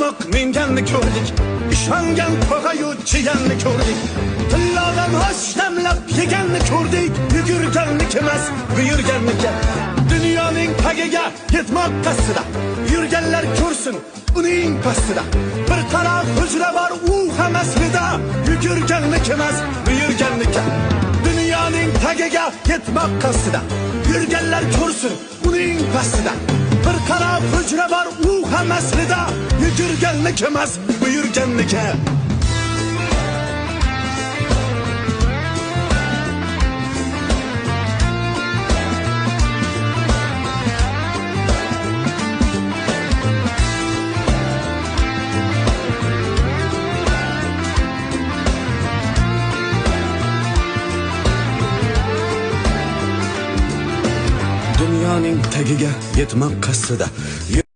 yetmoq minganni ko'rdik, ishongan tog'ayu chiganni ko'rdik, tillodan osh damlab yeganni ko'rdik, yugurganniki emas buyurganniki. Dunyoning tagiga yetmoq qasdida yurganlar ko'rsin uning pastida. Bir taraf hujra bor u ham aslida, yugurganniki emas buyurganniki. Dunyoning tagiga yetmoq qasdida yurganlar ko'rsin uning pastida. Bir taraf hujra bor u ham aslida, yugurganniki emas buyurganniki. Dunyoning tagiga yetmoq qasdida